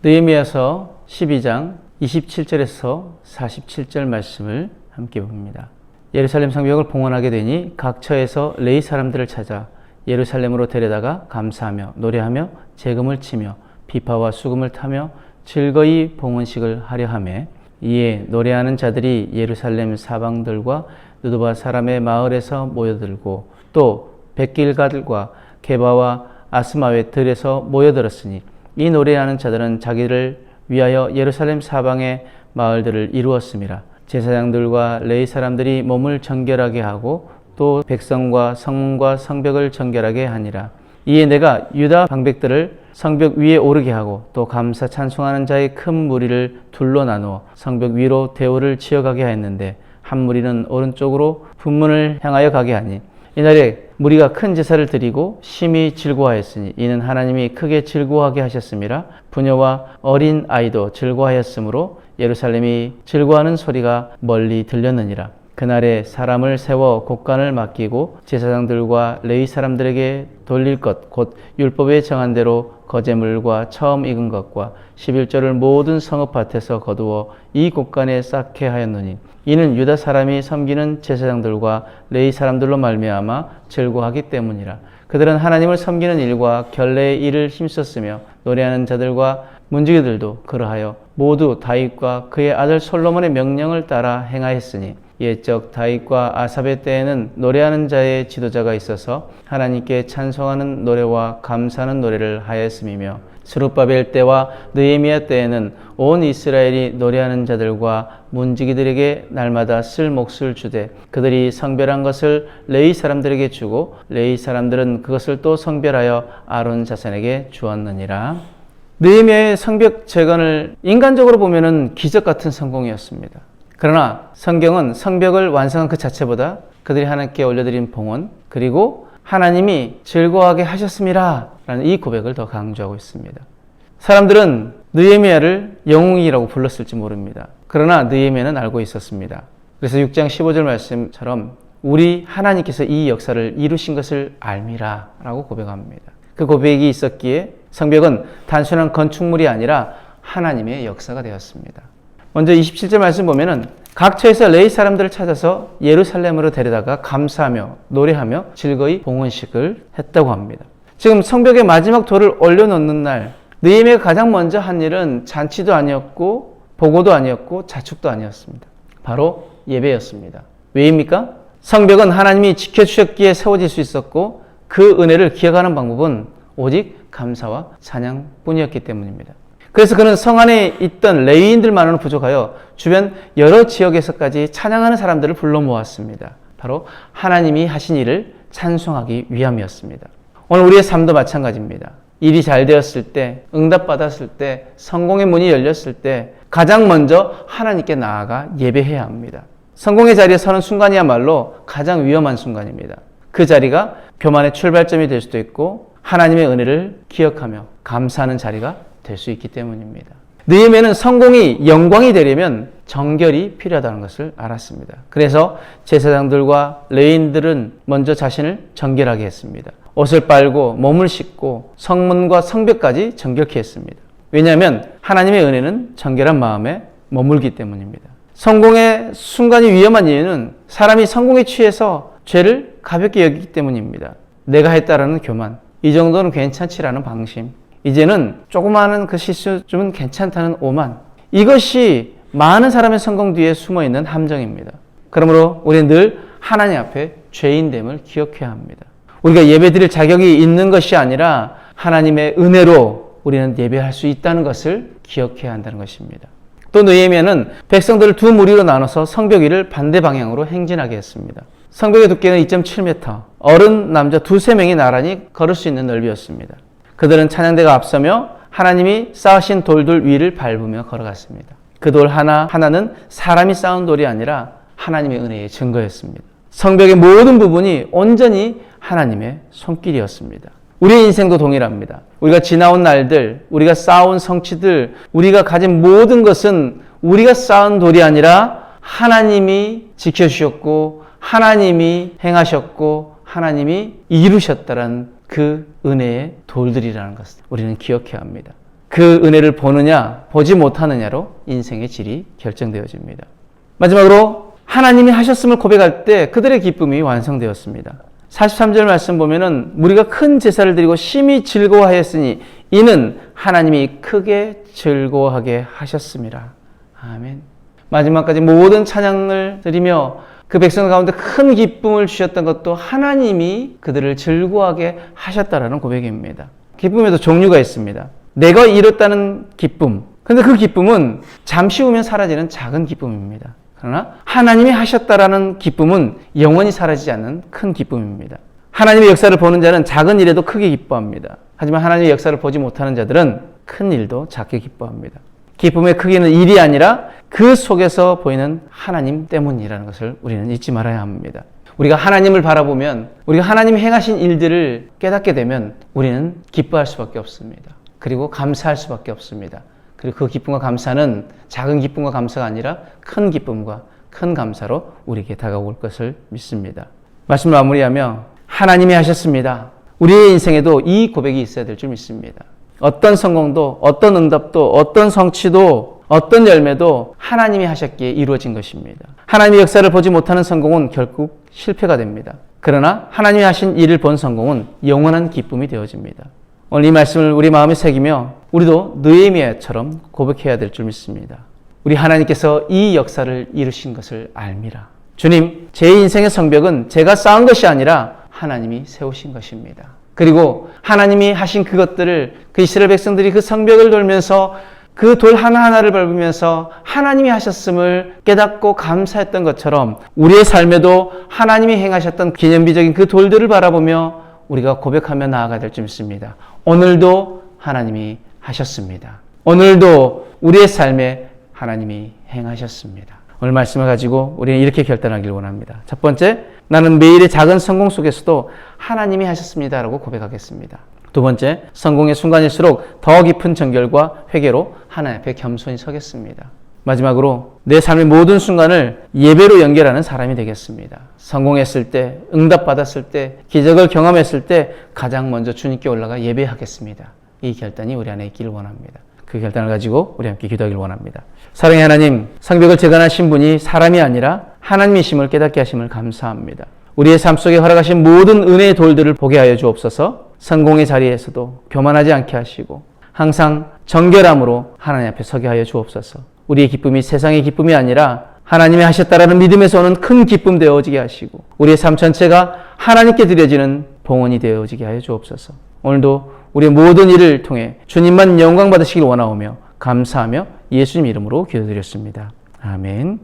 느헤미야서 12장 27절에서 47절 말씀을 함께 봅니다. 예루살렘 성벽을 봉헌하게 되니 각 처에서 레위 사람들을 찾아 예루살렘으로 데려다가 감사하며 노래하며 재금을 치며 비파와 수금을 타며 즐거이 봉헌식을 하려 하매 이에 노래하는 자들이 예루살렘 사방들과 느도바 사람의 마을에서 모여들고 또 백길가들과 게바와 아스마의 들에서 모여들었으니 이 노래하는 자들은 자기를 위하여 예루살렘 사방의 마을들을 이루었음이라. 제사장들과 레위 사람들이 몸을 정결하게 하고 또 백성과 성문과 성벽을 정결하게 하니라. 이에 내가 유다 방백들을 성벽 위에 오르게 하고 또 감사 찬송하는 자의 큰 무리를 둘로 나누어 성벽 위로 대오를 지어가게 하였는데 한 무리는 오른쪽으로 분문을 향하여 가게 하니 이날에 무리가 큰 제사를 드리고 심히 즐거워하였으니 이는 하나님이 크게 즐거워하게 하셨음이라. 부녀와 어린 아이도 즐거워하였으므로 예루살렘이 즐거워하는 소리가 멀리 들렸느니라. 그날에 사람을 세워 곡간을 맡기고 제사장들과 레위 사람들에게 돌릴 것 곧 율법에 정한 대로 거제물과 처음 익은 것과 11조를 모든 성읍밭에서 거두어 이 곡간에 쌓게 하였노니 이는 유다 사람이 섬기는 제사장들과 레위 사람들로 말미암아 즐거워하기 때문이라. 그들은 하나님을 섬기는 일과 결례의 일을 힘썼으며 노래하는 자들과 문지기들도 그러하여 모두 다윗과 그의 아들 솔로몬의 명령을 따라 행하였으니 옛적 다윗과 아삽의 때에는 노래하는 자의 지도자가 있어서 하나님께 찬송하는 노래와 감사하는 노래를 하였음이며 스룹바벨 때와 느헤미야 때에는 온 이스라엘이 노래하는 자들과 문지기들에게 날마다 쓸 몫을 주되 그들이 성별한 것을 레위 사람들에게 주고 레위 사람들은 그것을 또 성별하여 아론 자손에게 주었느니라. 느헤미야의 성벽 재건을 인간적으로 보면은 기적 같은 성공이었습니다. 그러나 성경은 성벽을 완성한 그 자체보다 그들이 하나님께 올려드린 봉헌 그리고 하나님이 즐거워하게 하셨음이라 라는 이 고백을 더 강조하고 있습니다. 사람들은 느헤미야를 영웅이라고 불렀을지 모릅니다. 그러나 느헤미야는 알고 있었습니다. 그래서 6장 15절 말씀처럼 우리 하나님께서 이 역사를 이루신 것을 알미라 라고 고백합니다. 그 고백이 있었기에 성벽은 단순한 건축물이 아니라 하나님의 역사가 되었습니다. 먼저 27절 말씀 보면은 각 처에서 레위 사람들을 찾아서 예루살렘으로 데려다가 감사하며 노래하며 즐거이 봉헌식을 했다고 합니다. 지금 성벽의 마지막 돌을 올려놓는 날 느헤미야가 가장 먼저 한 일은 잔치도 아니었고 보고도 아니었고 자축도 아니었습니다. 바로 예배였습니다. 왜입니까? 성벽은 하나님이 지켜주셨기에 세워질 수 있었고 그 은혜를 기억하는 방법은 오직 감사와 찬양뿐이었기 때문입니다. 그래서 그는 성 안에 있던 레위인들만으로 부족하여 주변 여러 지역에서까지 찬양하는 사람들을 불러 모았습니다. 바로 하나님이 하신 일을 찬송하기 위함이었습니다. 오늘 우리의 삶도 마찬가지입니다. 일이 잘 되었을 때, 응답받았을 때, 성공의 문이 열렸을 때 가장 먼저 하나님께 나아가 예배해야 합니다. 성공의 자리에 서는 순간이야말로 가장 위험한 순간입니다. 그 자리가 교만의 출발점이 될 수도 있고 하나님의 은혜를 기억하며 감사하는 자리가 될 수 있기 때문입니다. 느헤미야는 성공이 영광이 되려면 정결이 필요하다는 것을 알았습니다. 그래서 제사장들과 레위인들은 먼저 자신을 정결하게 했습니다. 옷을 빨고 몸을 씻고 성문과 성벽까지 정결케 했습니다. 왜냐하면 하나님의 은혜는 정결한 마음에 머물기 때문입니다. 성공의 순간이 위험한 이유는 사람이 성공에 취해서 죄를 가볍게 여기기 때문입니다. 내가 했다라는 교만, 이 정도는 괜찮지라는 방심, 이제는 조그마한 그 실수쯤은 괜찮다는 오만, 이것이 많은 사람의 성공 뒤에 숨어있는 함정입니다. 그러므로 우리는 늘 하나님 앞에 죄인됨을 기억해야 합니다. 우리가 예배드릴 자격이 있는 것이 아니라 하나님의 은혜로 우리는 예배할 수 있다는 것을 기억해야 한다는 것입니다. 또 느헤미야는 백성들을 두 무리로 나눠서 성벽 위를 반대 방향으로 행진하게 했습니다. 성벽의 두께는 2.7m, 어른 남자 두세 명이 나란히 걸을 수 있는 넓이였습니다. 그들은 찬양대가 앞서며 하나님이 쌓으신 돌들 위를 밟으며 걸어갔습니다. 그 돌 하나하나는 사람이 쌓은 돌이 아니라 하나님의 은혜의 증거였습니다. 성벽의 모든 부분이 온전히 하나님의 손길이었습니다. 우리의 인생도 동일합니다. 우리가 지나온 날들, 우리가 쌓아온 성취들, 우리가 가진 모든 것은 우리가 쌓은 돌이 아니라 하나님이 지켜주셨고 하나님이 행하셨고 하나님이 이루셨다라는 그 은혜의 돌들이라는 것을 우리는 기억해야 합니다. 그 은혜를 보느냐 보지 못하느냐로 인생의 질이 결정되어집니다. 마지막으로 하나님이 하셨음을 고백할 때 그들의 기쁨이 완성되었습니다. 43절 말씀 보면은 우리가 큰 제사를 드리고 심히 즐거워하였으니 이는 하나님이 크게 즐거워하게 하셨습니다. 아멘. 마지막까지 모든 찬양을 드리며 그 백성 가운데 큰 기쁨을 주셨던 것도 하나님이 그들을 즐거워하게 하셨다라는 고백입니다. 기쁨에도 종류가 있습니다. 내가 이뤘다는 기쁨. 근데 그 기쁨은 잠시 후면 사라지는 작은 기쁨입니다. 그러나 하나님이 하셨다라는 기쁨은 영원히 사라지지 않는 큰 기쁨입니다. 하나님의 역사를 보는 자는 작은 일에도 크게 기뻐합니다. 하지만 하나님의 역사를 보지 못하는 자들은 큰 일도 작게 기뻐합니다. 기쁨의 크기는 일이 아니라 그 속에서 보이는 하나님 때문이라는 것을 우리는 잊지 말아야 합니다. 우리가 하나님을 바라보면, 우리가 하나님이 행하신 일들을 깨닫게 되면 우리는 기뻐할 수밖에 없습니다. 그리고 감사할 수밖에 없습니다. 그리고 그 기쁨과 감사는 작은 기쁨과 감사가 아니라 큰 기쁨과 큰 감사로 우리에게 다가올 것을 믿습니다. 말씀을 마무리하며 하나님이 하셨습니다. 우리의 인생에도 이 고백이 있어야 될 줄 믿습니다. 어떤 성공도, 어떤 응답도, 어떤 성취도, 어떤 열매도 하나님이 하셨기에 이루어진 것입니다. 하나님의 역사를 보지 못하는 성공은 결국 실패가 됩니다. 그러나 하나님이 하신 일을 본 성공은 영원한 기쁨이 되어집니다. 오늘 이 말씀을 우리 마음에 새기며 우리도 느헤미야처럼 고백해야 될 줄 믿습니다. 우리 하나님께서 이 역사를 이루신 것을 알미라. 주님, 제 인생의 성벽은 제가 쌓은 것이 아니라 하나님이 세우신 것입니다. 그리고 하나님이 하신 그것들을 그 이스라엘 백성들이 그 성벽을 돌면서 그 돌 하나하나를 밟으면서 하나님이 하셨음을 깨닫고 감사했던 것처럼 우리의 삶에도 하나님이 행하셨던 기념비적인 그 돌들을 바라보며 우리가 고백하며 나아가야 될 줄 믿습니다. 오늘도 하나님이 하셨습니다. 오늘도 우리의 삶에 하나님이 행하셨습니다. 오늘 말씀을 가지고 우리는 이렇게 결단하기를 원합니다. 첫 번째, 나는 매일의 작은 성공 속에서도 하나님이 하셨습니다라고 고백하겠습니다. 두 번째, 성공의 순간일수록 더 깊은 정결과 회개로 하나님 앞에 겸손히 서겠습니다. 마지막으로 내 삶의 모든 순간을 예배로 연결하는 사람이 되겠습니다. 성공했을 때, 응답받았을 때, 기적을 경험했을 때 가장 먼저 주님께 올라가 예배하겠습니다. 이 결단이 우리 안에 있기를 원합니다. 그 결단을 가지고 우리 함께 기도하기를 원합니다. 사랑의 하나님, 성벽을 재건하신 분이 사람이 아니라 하나님이심을 깨닫게 하심을 감사합니다. 우리의 삶 속에 허락하신 모든 은혜의 돌들을 보게 하여 주옵소서. 성공의 자리에서도 교만하지 않게 하시고 항상 정결함으로 하나님 앞에 서게 하여 주옵소서. 우리의 기쁨이 세상의 기쁨이 아니라 하나님이 하셨다라는 믿음에서 오는 큰 기쁨 되어지게 하시고 우리의 삶 전체가 하나님께 드려지는 봉헌이 되어지게 하여 주옵소서. 오늘도 우리의 모든 일을 통해 주님만 영광 받으시길 원하오며 감사하며 예수님 이름으로 기도드렸습니다. 아멘.